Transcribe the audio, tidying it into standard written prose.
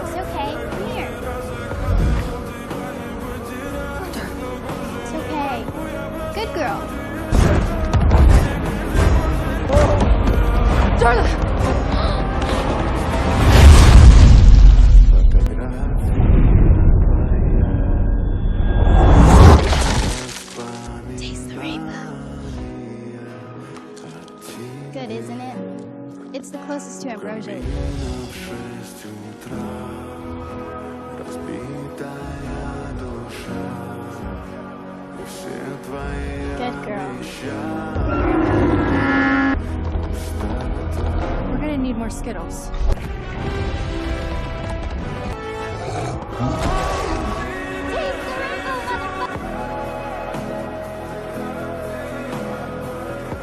It's okay. Come here. It's okay. Good girl. Darla! Taste the rainbow. Good, isn't it? It's the closest to ambrosia. Good girl. We're gonna need more Skittles.